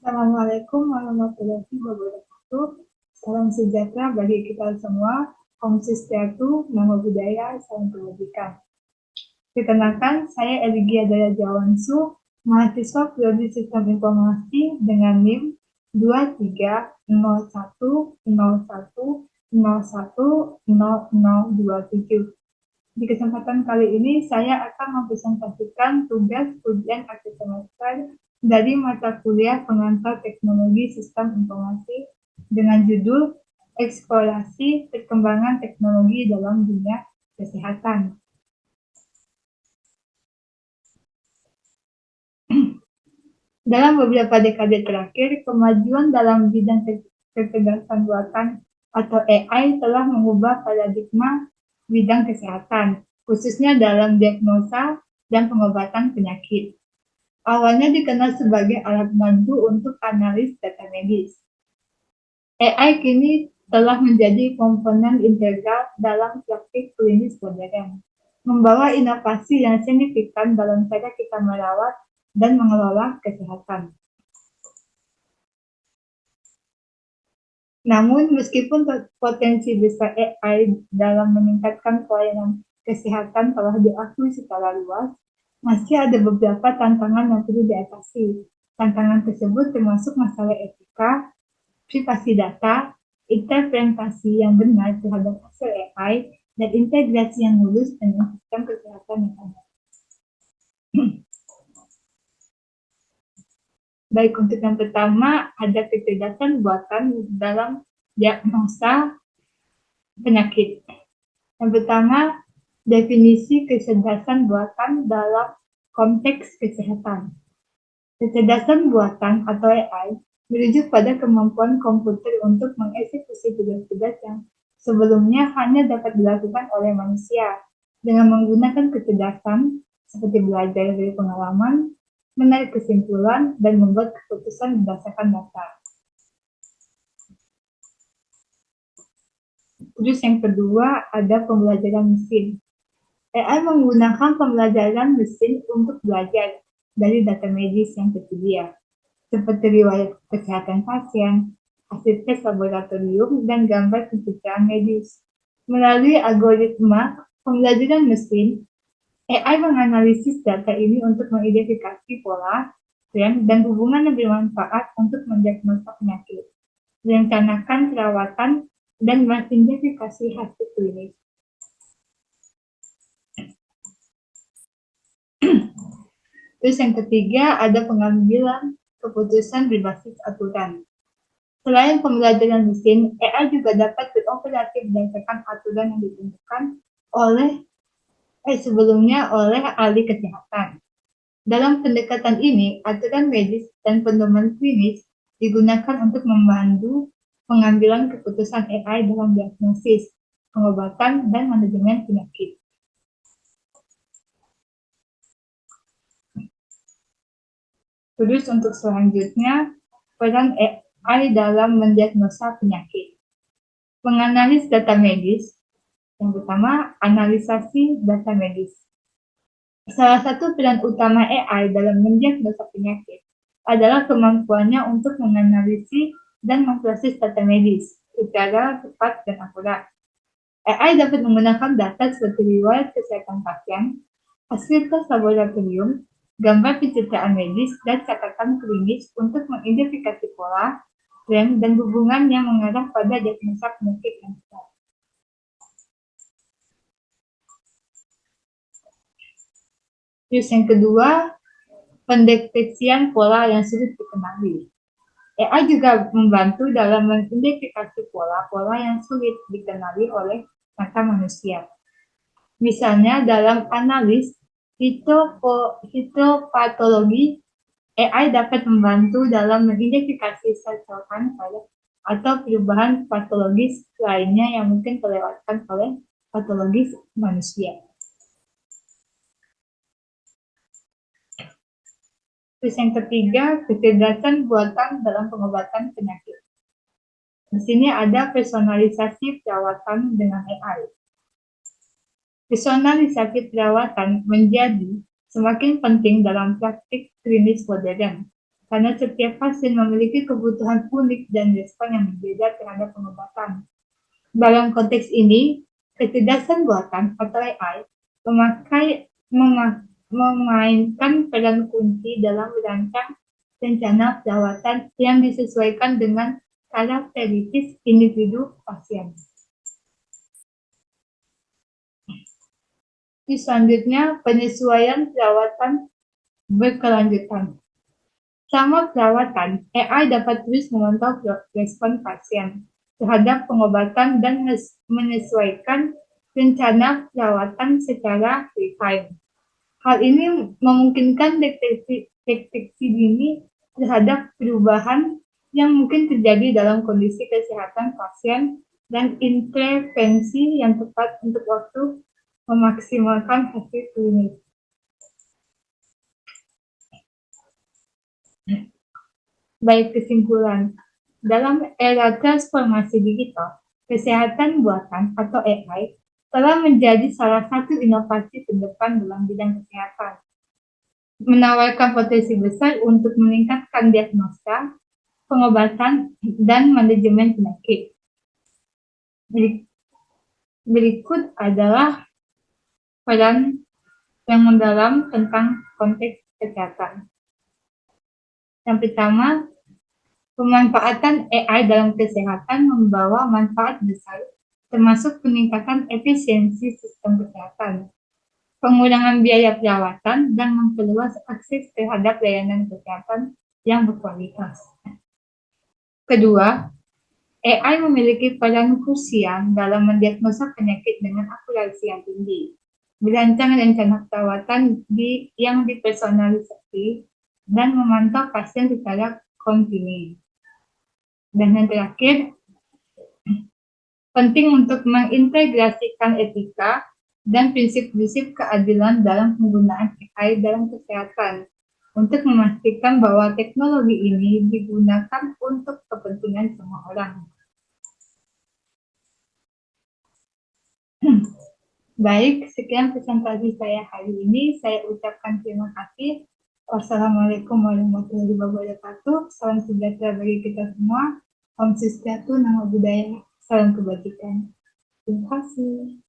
Assalamualaikum warahmatullahi wabarakatuh. Salam sejahtera bagi kita semua. Om Swastiastu, Namo Buddhaya, Salam Kebajikan. Perkenalkan, saya Eligia Daya Jawansu, mahasiswa Prodi Sistem Informasi dengan NIM 230101010027. Di kesempatan kali ini, saya akan mempresentasikan tugas ujian akhir semester dari mata kuliah pengantar teknologi sistem informasi dengan judul Eksplorasi Perkembangan Teknologi dalam Dunia Kesehatan. Dalam beberapa dekade terakhir, kemajuan dalam bidang kecerdasan buatan atau AI telah mengubah paradigma bidang kesehatan, khususnya dalam diagnosa dan pengobatan penyakit. Awalnya dikenal sebagai alat bantu untuk analis data medis. AI kini telah menjadi komponen integral dalam praktik klinis modern, membawa inovasi yang signifikan dalam cara kita merawat dan mengelola kesehatan. Namun, meskipun potensi besar AI dalam meningkatkan pelayanan kesehatan telah diakui secara luas, masih ada beberapa tantangan yang perlu diatasi. Tantangan tersebut termasuk masalah etika, privasi data, interpretasi yang benar terhadap hasil AI, dan integrasi yang mulus dengan sistem kesehatan yang ada. Baik, untuk yang pertama, ada kecerdasan buatan dalam diagnosa penyakit. Yang pertama, definisi kecerdasan buatan dalam konteks kesehatan. Kecerdasan buatan atau AI merujuk pada kemampuan komputer untuk mengeksekusi tugas-tugas yang sebelumnya hanya dapat dilakukan oleh manusia dengan menggunakan kecerdasan seperti belajar dari pengalaman, menarik kesimpulan, dan membuat keputusan berdasarkan data. Terus yang kedua, ada pembelajaran mesin. AI menggunakan pembelajaran mesin untuk belajar dari data medis yang tersedia, seperti riwayat kesehatan pasien, hasil tes laboratorium, dan gambar penceritaan medis. Melalui algoritma pembelajaran mesin, AI menganalisis data ini untuk mengidentifikasi pola, tren, dan hubungan yang bermanfaat untuk mendiagnosa penyakit, merencanakan perawatan, dan mengidentifikasi hasil klinis. Terus yang ketiga, ada pengambilan keputusan berbasis aturan. Selain pembelajaran mesin, AI juga dapat beroperasi berdasarkan aturan yang ditentukan sebelumnya oleh ahli kesehatan. Dalam pendekatan ini, aturan medis dan pedoman klinis digunakan untuk membantu pengambilan keputusan AI dalam diagnosis, pengobatan, dan manajemen penyakit. Terus untuk selanjutnya, peran AI dalam mendiagnosa penyakit. Menganalis data medis. Yang pertama, analisasi data medis. Salah satu peran utama AI dalam mendiagnosa penyakit adalah kemampuannya untuk menganalisis dan memproses data medis secara cepat dan akurat. AI dapat menggunakan data seperti riwayat kesehatan pasien, hasil tes laboratorium, gambar penceritaan medis, dan catatan klinis untuk mengidentifikasi pola, tren, dan hubungan yang mengarah pada diagnosa penyakit yang tepat. Terus yang kedua, pendeteksian pola yang sulit dikenali. AI juga membantu dalam mengidentifikasi pola-pola yang sulit dikenali oleh mata manusia. Misalnya dalam analis histopatologi, AI dapat membantu dalam mengidentifikasi sel-sel kanker atau perubahan patologis lainnya yang mungkin terlewatkan oleh patologis manusia. Terus yang ketiga, kecerdasan buatan dalam pengobatan penyakit. Di sini ada personalisasi perawatan dengan AI. Personalisasi perawatan menjadi semakin penting dalam praktik klinis modern, karena setiap pasien memiliki kebutuhan unik dan respon yang berbeda terhadap pengobatan. Dalam konteks ini, kecerdasan buatan atau AI memainkan peran kunci dalam merancang rencana perawatan yang disesuaikan dengan karakteristik individu pasien. Selanjutnya, penyesuaian perawatan berkelanjutan. Selama perawatan, AI dapat terus memantau respon pasien terhadap pengobatan dan menyesuaikan rencana perawatan secara real-time. Hal ini memungkinkan deteksi dini terhadap perubahan yang mungkin terjadi dalam kondisi kesehatan pasien dan intervensi yang tepat untuk waktu memaksimalkan hasil klinis. Baik, kesimpulan. Dalam era transformasi digital, kesehatan buatan atau AI telah menjadi salah satu inovasi terdepan dalam bidang kesehatan. Menawarkan potensi besar untuk meningkatkan diagnosa, pengobatan, dan manajemen penyakit. Berikut adalah peran yang mendalam tentang konteks kesehatan. Yang pertama, pemanfaatan AI dalam kesehatan membawa manfaat besar, termasuk peningkatan efisiensi sistem kesehatan, pengurangan biaya perawatan, dan memperluas akses terhadap layanan kesehatan yang berkualitas. Kedua, AI memiliki peran krusial dalam mendiagnosa penyakit dengan akurasi yang tinggi, merancang rencana perawatan yang dipersonalisasi, dan memantau pasien secara kontinu. Dan yang terakhir, penting untuk mengintegrasikan etika dan prinsip-prinsip keadilan dalam penggunaan AI dalam kesehatan untuk memastikan bahwa teknologi ini digunakan untuk kepentingan semua orang. Baik, sekian presentasi saya hari ini. Saya ucapkan terima kasih. Wassalamualaikum warahmatullahi wabarakatuh. Salam sejahtera bagi kita semua. Om Swastiastu, Namo Buddhaya. Salam kebajikan. Terima kasih.